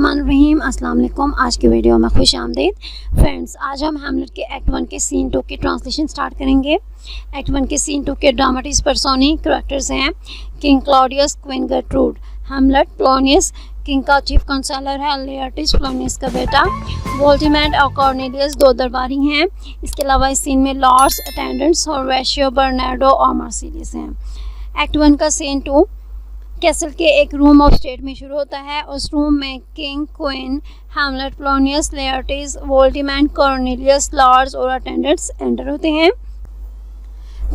बिस्मिल्लाहिर्रहमानिर्रहीम। अस्सलाम वालेकुम। आज की वीडियो में खुश आमदीद फ्रेंड्स। आज हम हैमलेट के एक्ट 1 के सीन 2 की ट्रांसलेशन स्टार्ट करेंगे। एक्ट 1 के सीन 2 के ड्रामेटिक पर्सोनी कैरेक्टर्स हैं king Claudius, queen Gertrude, Hamlet, Polonius king का चीफ काउंसलर है, लेयर्टिस पोलोनियस का बेटा, वोल्टीमेंट और कॉर्नेलियस दो दरबारी हैं। इसके अलावा इस सीन में लॉर्ड्स, अटेंडेंट्स, होरेशियो, बर्नार्डो और मार्सिलियस हैं। एक्ट 1 का सीन 2 कैसल के एक रूम ऑफ स्टेट में शुरू होता है। उस रूम में king, queen, Hamlet, Polonius, Laertes, Voltemand, Cornelius, lords और अटेंडेंट्स एंटर होते हैं।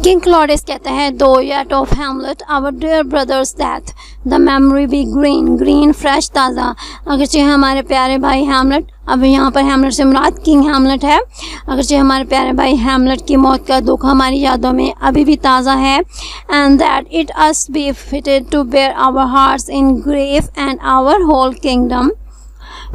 किंग क्लॉडियस कहता है, though yet of Hamlet our dear brother's that the memory be green, green fresh ताज़ा। अगरचे हमारे प्यारे भाई हैमलेट, अब यहाँ पर हैमलेट से मुराद किंग हैमलेट है, अगरचे हमारे प्यारे भाई हैमलेट की मौत का दुख हमारी यादों में अभी भी ताज़ा है। And that it us be fitted to bear our hearts in grief and our whole kingdom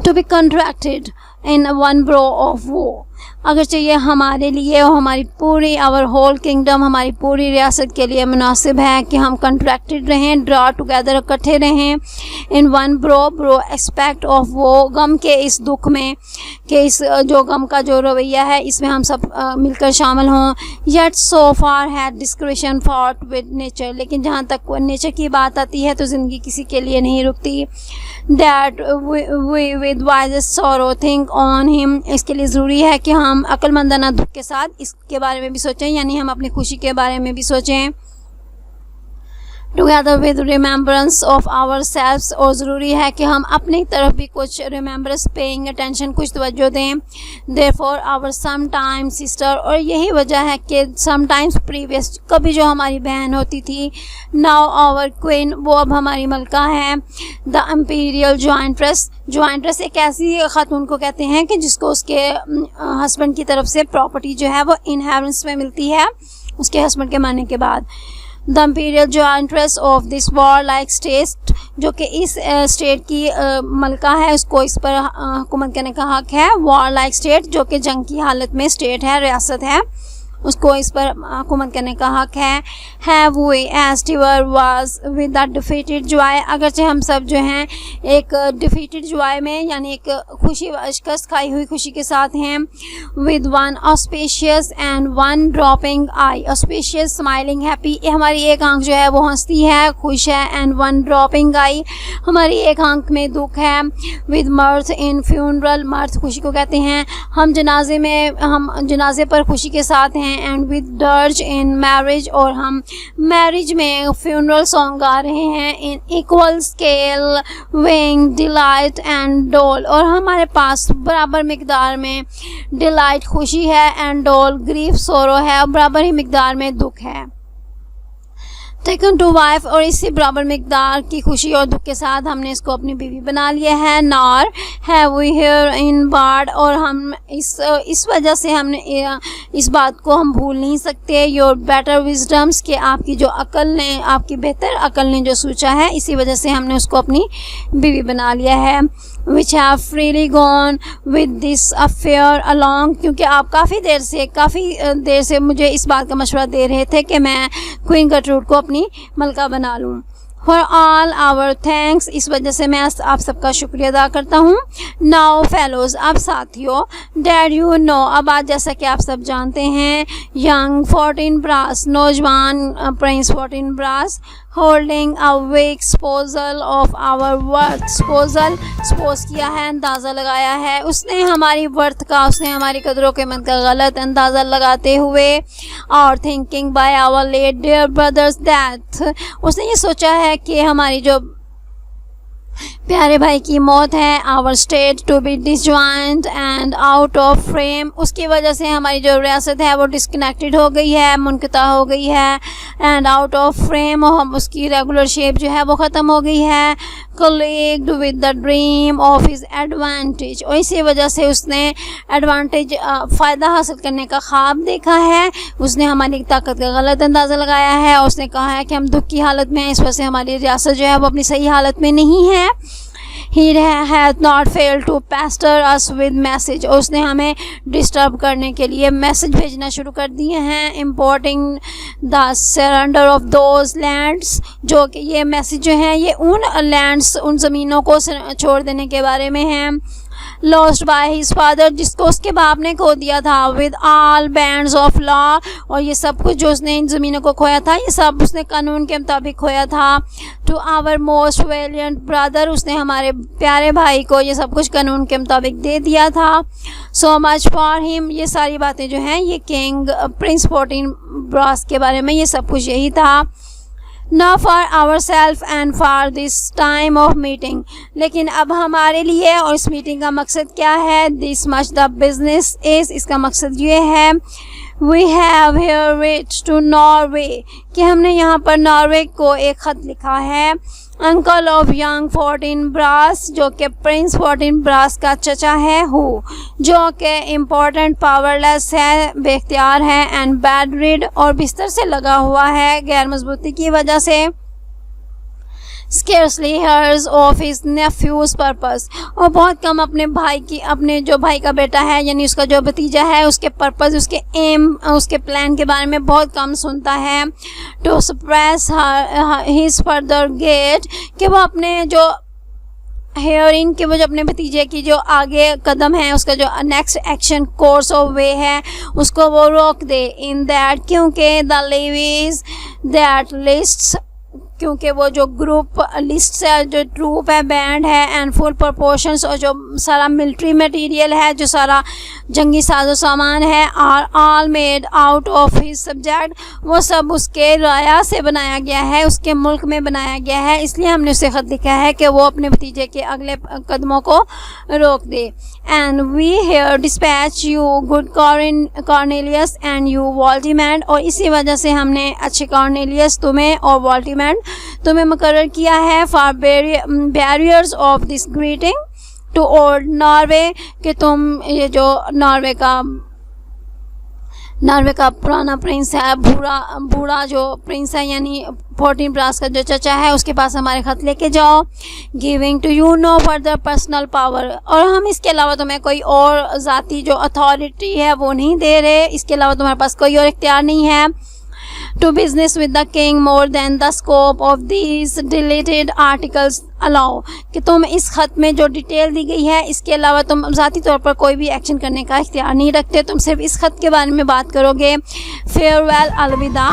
to be contracted in one brow of woe. अगर चाहिए हमारे लिए और हमारी पूरी आवर होल किंगडम, हमारी पूरी रियासत के लिए मुनासिब है कि हम कंट्रैक्टेड रहें, ड्रा टुगेदर, इकट्ठे रहें इन वन ब्रो एस्पेक्ट ऑफ वो, गम के इस दुख में, कि इस जो गम का जो रवैया है इसमें हम सब मिलकर शामिल हों। Yet so far had discretion fought with nature, लेकिन जहाँ तक नेचर की बात आती है तो ज़िंदगी किसी के लिए नहीं रुकती। That we with wisest sorrow think on him, इसके लिए ज़रूरी है कि हम अक्लमंदाना दुख के साथ इसके बारे में भी सोचें, यानी हम अपनी खुशी के बारे में भी सोचें। Together with remembrance of our selves, और ज़रूरी है कि हम अपनी तरफ भी कुछ रिमेम्बरेंस, पेइंग अटेंशन, कुछ तवज्जो दें। Therefore our sometime sister, और यही वजह है कि सम टाइम्स प्रीवियस, कभी जो हमारी बहन होती थी, नाउ आवर क्वीन, वो अब हमारी मलका है। द इम्पीरियल जॉइंट्रेस, जॉइंट्रेस एक ऐसी खातून को कहते हैं कि जिसको उसके हस्बैंड की तरफ से प्रॉपर्टी जो है वो इनहेरिटेंस में मिलती है उसके हस्बैंड के मरने के बाद। The imperial jointress of this war like state, जो कि इस स्टेट की मलका है, उसको इस पर हुकूमत करने का हक है। वॉर लाइक स्टेट, जो कि जंग की हालत में स्टेट है, रियासत है, उसको इस पर हुकूमत करने का हक है। हैव वी एज टिवर was with the defeated joy, अगरचे हम सब जो हैं एक डिफीटेड जॉय में, यानी एक खुशी शिकस्त खाई हुई खुशी के साथ हैं। With one auspicious and one dropping I, auspicious smiling happy, हमारी एक आंख जो है वो हंसती है, खुश है। एंड वन ड्रॉपिंग आई, हमारी एक आंख में दुख है। विद मर्थ इन फ्यूनरल, मर्थ खुशी को कहते हैं, हम जनाजे में, हम जनाजे पर खुशी के साथ हैं। And with dirge in marriage, और हम मैरिज में फ्यूनरल सॉन्ग गा रहे हैं। In equal scale wing delight and डोल, और हमारे पास बराबर मिकदार में डिलाइट खुशी है, एंड डोल ग्रीफ सोरो है, और बराबर ही मिकदार में दुख है। टेकन टू वाइफ, और इसी बराबर मिकदार की खुशी और दुख के साथ हमने इसको अपनी बीवी बना लिया है। Nor have we herein barred, और हम इस वजह से हमने इस बात को हम भूल नहीं सकते। योर बेटर विजडम्स, के आपकी जो अकल ने, आपकी बेहतर अकल ने जो सोचा है, इसी वजह से हमने उसको अपनी बीवी बना लिया है। Which have freely gone with this affair along, क्योंकि आप काफ़ी देर से मुझे इस बात का मशवरा दे रहे थे कि मैं क्वीन गर्ट्रूड को अपनी मलका बना लूँ। फॉर ऑल आवर थैंक्स, इस वजह से मैं आप सबका शुक्रिया अदा करता हूँ। नाउ फेलोज़, अब साथियों, डैड यू नो, अब आज जैसा कि आप सब जानते हैं, यंग 14 ब्रास, नौजवान prince 14 bras, holding a weak supposal of our worth, suppose किया है, अंदाज़ा लगाया है उसने हमारी वर्थ का, उसने हमारी कदरों कीमत का गलत अंदाज़ा लगाते हुए। और thinking by our late dear brother's that, उसने ये सोचा है कि हमारी जो प्यारे भाई की मौत है, our state to be disjoint and out of frame, उसकी वजह से हमारी जो रियासत है वो डिस्कनेक्टेड हो गई है, मुनक़ता हो गई है। एंड आउट ऑफ फ्रेम, और हम उसकी रेगुलर शेप जो है वो ख़त्म हो गई है। Colleagued with the dream of his advantage, और इसी वजह से उसने एडवांटेज, फ़ायदा हासिल करने का ख्वाब देखा है। उसने हमारी ताकत का गलत अंदाज़ा लगाया है, और उसने कहा है कि हम दुख की हालत में हैं, इस वजह से हमारी रियासत जो है वो अपनी सही हालत में नहीं है। He has not failed to pester us with message. उसने हमें डिस्टर्ब करने के लिए मैसेज भेजना शुरू कर दिए हैं. Importing the surrender of those lands, जो कि ये मैसेज जो है ये उन लैंड्स, उन ज़मीनों को छोड़ देने के बारे में है. Lost by his father, जिसको उसके बाप ने खो दिया था. With all bands of law, और ये सब कुछ जो उसने इन ज़मीनों को खोया था ये सब उसने कानून के मुताबिक खोया था. To our most valiant brother, उसने हमारे प्यारे भाई को ये सब कुछ कानून के मुताबिक दे दिया था. So much for him, ये सारी बातें जो हैं ये किंग प्रिंस फोर्टिनब्रास के बारे में ये सब कुछ यही था. Now for ourselves and for this time of meeting, लेकिन अब हमारे लिए और इस मीटिंग का मकसद क्या है. This much the business is, इसका मकसद ये है. We have here writ to Norway, कि हमने यहाँ पर नॉर्वे को एक ख़त लिखा है. अंकल ऑफ यंग फोर्टिनब्रास, जो कि प्रिंस फोर्टिनब्रास का चचा है. हु, जो कि इम्पोर्टेंट पावरलेस है, बेख्तियार है. एंड बेड रिड, और बिस्तर से लगा हुआ है गैर मजबूती की वजह से. Scarcely hears of his nephew's purpose, और बहुत कम अपने भाई की, अपने जो भाई का बेटा है यानी उसका जो भतीजा है उसके पर्पस, उसके एम, उसके प्लान के बारे में बहुत कम सुनता है. To suppress his further gate, कि वो अपने जो हेयरिंग के वो जो अपने भतीजे की जो आगे कदम है, उसका जो नेक्स्ट एक्शन कोर्स ऑफ वे है उसको वो रोक दे. इन दैट, क्योंकि द लेवीज दैट लिस्ट्स, क्योंकि वो जो ग्रुप लिस्ट है, जो ट्रूप है, बैंड है, एंड फुल प्रोपोर्शंस, और जो सारा मिलिट्री मटेरियल है, जो सारा जंगी साजो सामान है, are all made out of his subject, वो सब उसके राया से बनाया गया है, उसके मुल्क में बनाया गया है. इसलिए हमने उसे ख़त लिखा है कि वो अपने भतीजे के अगले कदमों को रोक दे. And we here dispatch you good Cornelius and you Voltemand, और इसी वजह से हमने अच्छे कॉर्नेलियस तुम्हें और वॉल्टीमैन तुम्हें मुकर्रर किया है. For bearers of this greeting to old Norway, कि तुम ये जो नॉर्वे का पुराना प्रिंस है, बूढ़ा जो प्रिंस है यानी फोर्टिनब्रास का जो चचा है, उसके पास हमारे ख़त लेके जाओ. Giving to you no further personal power, और हम इसके अलावा तुम्हें कोई और ज़ाती जो अथॉरिटी है वो नहीं दे रहे. इसके अलावा तुम्हारे पास कोई और इख्तियार नहीं है. To business with the king more than the scope of these deleted articles allow, कि तुम इस ख़त में जो डिटेल दी गई है इसके अलावा तुम ज़ाती तौर पर कोई भी एक्शन करने का इख्तियार नहीं रखते. तुम सिर्फ इस ख़त के बारे में बात करोगे. फेयरवेल, अलविदा.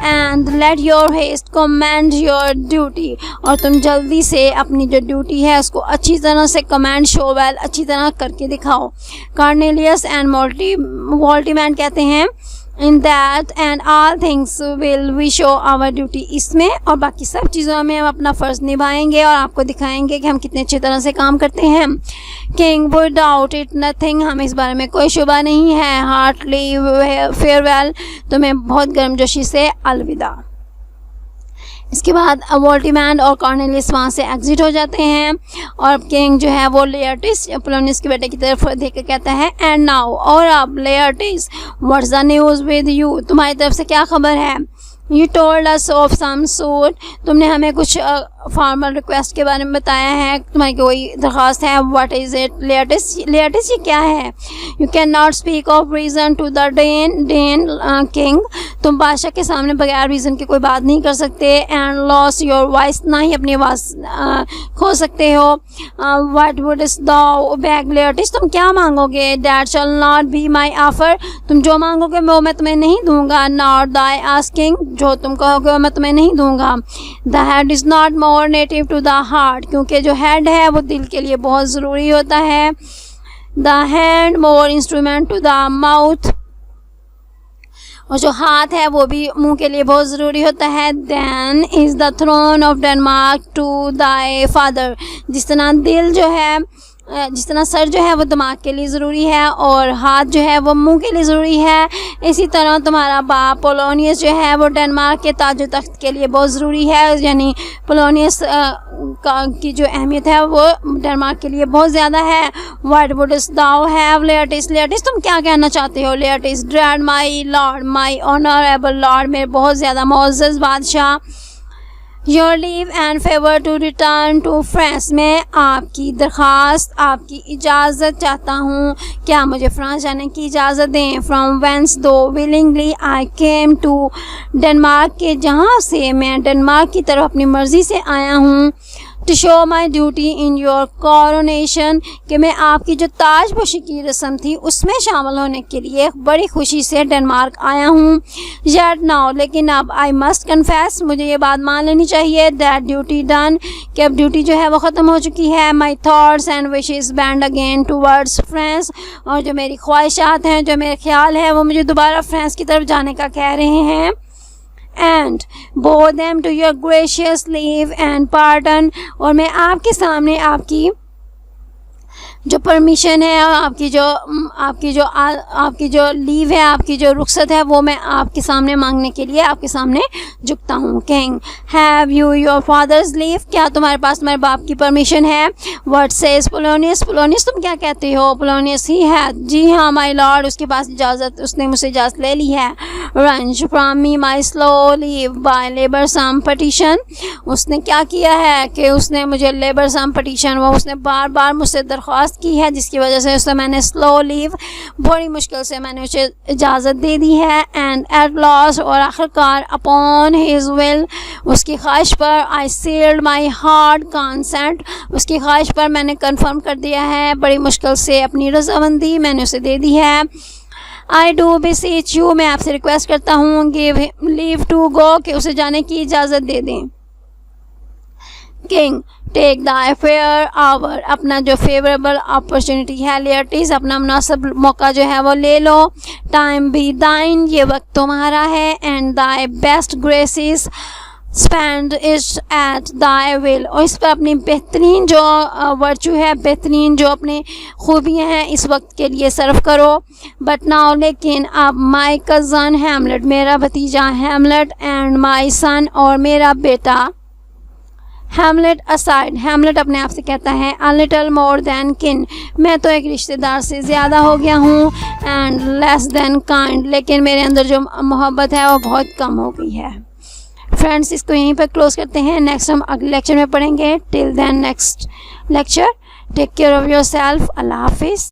And let your haste commend your duty, और तुम जल्दी से अपनी जो ड्यूटी है उसको अच्छी तरह से कमेंड, शो वेल, अच्छी तरह करके दिखाओ. कॉर्नेलियस एंड वॉल्टीमैन कहते हैं in that and all things will we show our duty, इसमें और बाकी सब चीज़ों में हम अपना फ़र्ज़ निभाएंगे और आपको दिखाएंगे कि हम कितने अच्छी तरह से काम करते हैं. King would doubt it nothing, हमें इस बारे में कोई शुबा नहीं है. हार्टली फेयरवेल, तुम्हें बहुत गर्मजोशी से अलविदा. इसके बाद वॉल्टीमैन और कॉर्नेलियस वहाँ से एग्जिट हो जाते हैं और किंग जो है वो लेयर्टिस, पोलोनियस के बेटे की तरफ देख के कहता है एंड नाउ, और अब Laertes what's the news with you, तुम्हारी तरफ से क्या खबर है. You told us of some suit, तुमने हमें कुछ फॉर्मल रिक्वेस्ट के बारे में बताया है, तुम्हारी कोई दरख्वास्त है. What is it Laertes, Laertes ये क्या है. You can not speak of reason to the Dane king, तुम बादशाह के सामने बगैर रीज़न के कोई बात नहीं कर सकते. एंड लॉस योर वॉइस, ना ही अपनी आवाज़ खो सकते हो. What would is the beg Laertes, तुम क्या मांगोगे. That shall not be my offer, तुम जो मांगोगे वो मैं तुम्हें नहीं दूंगा. नॉट दाई आस्किंग, जो तुम कहोगे वो मैं तुम्हें नहीं दूंगा. The head is not more native to the heart, क्योंकि जो हेड है वो दिल के लिए बहुत ज़रूरी होता है. The hand more instrument to the mouth, और जो हाथ है वो भी मुंह के लिए बहुत ज़रूरी होता है. Then is the throne of Denmark to thy father, जिस तरह दिल जो है, जिस तरह सर जो है वो दिमाग के लिए ज़रूरी है और हाथ जो है वो मुंह के लिए ज़रूरी है, इसी तरह तुम्हारा बाप पोलोनियस जो है वो डेनमार्क के ताज तख्त के लिए बहुत ज़रूरी है. यानी पोलोनियस की जो अहमियत है वो डेनमार्क के लिए बहुत ज़्यादा है. व्हाट वुडस्ट दाउ हैव लेयर्टिस, लेयर्टिस तुम क्या कहना चाहते हो. Laertes dread my lord, my honourable lord, मेरे बहुत ज़्यादा मुअज़्ज़ज़ बादशाह. Your leave and favour to return to France. मैं आपकी दरख्वास्त, आपकी इजाज़त चाहता हूँ, क्या मुझे फ्रांस जाने की इजाज़त दें। From whence though willingly I came to Denmark, के जहाँ से मैं डेनमार्क की तरफ अपनी मर्ज़ी से आया हूँ। To show my duty in your coronation, कि मैं आपकी जो ताजपोशी की रस्म थी उसमें शामिल होने के लिए बड़ी खुशी से डेनमार्क आया हूँ। येट नाउ, लेकिन अब आई मस्ट कन्फेस, मुझे ये बात मान लेनी चाहिए, दैट ड्यूटी डन, कि अब ड्यूटी जो है वो ख़त्म हो चुकी है। My thoughts and wishes band again towards France, और जो मेरी ख्वाहिशात हैं, जो मेरे ख्याल है, वो मुझे दोबारा फ्रांस की तरफ जाने का कह रहे हैं। And bow them to your gracious leave and pardon, और मैं आपके सामने आपकी जो परमिशन है, आपकी जो लीव है, आपकी जो रुखसत है, वो मैं आपके सामने मांगने के लिए आपके सामने झुकता हूँ। King, have you your fathers leave, क्या तुम्हारे पास तुम्हारे बाप की परमिशन है। व्हाट सेज पोलोनियस, पोलोनियस तुम क्या कहते हो। पोलोनियस, ही है, जी हाँ माय लॉर्ड, उसके पास इजाज़त, उसने मुझसे इजाज़त ले ली है। Wrung from me my slow leave by laboursome petition, उसने क्या किया है कि उसने मुझे लेबर सम पटिशन, वो उसने बार बार मुझसे दरख्वास्त की है, जिसकी वजह से उससे मैंने स्लो लीव, बड़ी मुश्किल से मैंने उसे इजाज़त दे दी है। एंड एट लास्ट, और आखिरकार अपॉन हिज विल, उसकी ख्वाहिश पर, आई सील्ड माई हार्ड कंसेंट, उसकी ख्वाहिश पर मैंने कन्फर्म कर दिया है, बड़ी मुश्किल से अपनी रज़ामंदी मैंने उसे दे दी है। आई डू बेसीच यू, मैं आपसे रिक्वेस्ट करता हूँ, गिव लीव टू गो, कि उसे जाने की इजाज़त दे दें। King, take the fair hour, अपना जो फेवरेबल अपॉर्चुनिटी है, लियर्टीज, अपना मुनासिब मौका जो है वो ले लो। टाइम बी दाइन, ये वक्त तुम्हारा है। And thy best graces spend it at thy will, और इस पर अपनी बेहतरीन जो वर्चू है, बेहतरीन जो अपनी खूबियाँ हैं, इस वक्त के लिए सर्व करो। बट नाउ, लेकिन अब माई कज़न हैमलेट, मेरा भतीजा हैमलेट, एंड माई सन, और मेरा बेटा हैमलेट असाइड, हैमलेट अपने आप से कहता है, अ लिटल मोर देन किन, मैं तो एक रिश्तेदार से ज़्यादा हो गया हूँ। एंड लेस देन काइंड, लेकिन मेरे अंदर जो मोहब्बत है वो बहुत कम हो गई है। फ्रेंड्स, इसको यहीं पर क्लोज करते हैं, नेक्स्ट हम अगले लेक्चर में पढ़ेंगे। Till then next lecture, take care of yourself, अल्लाह हाफिज़।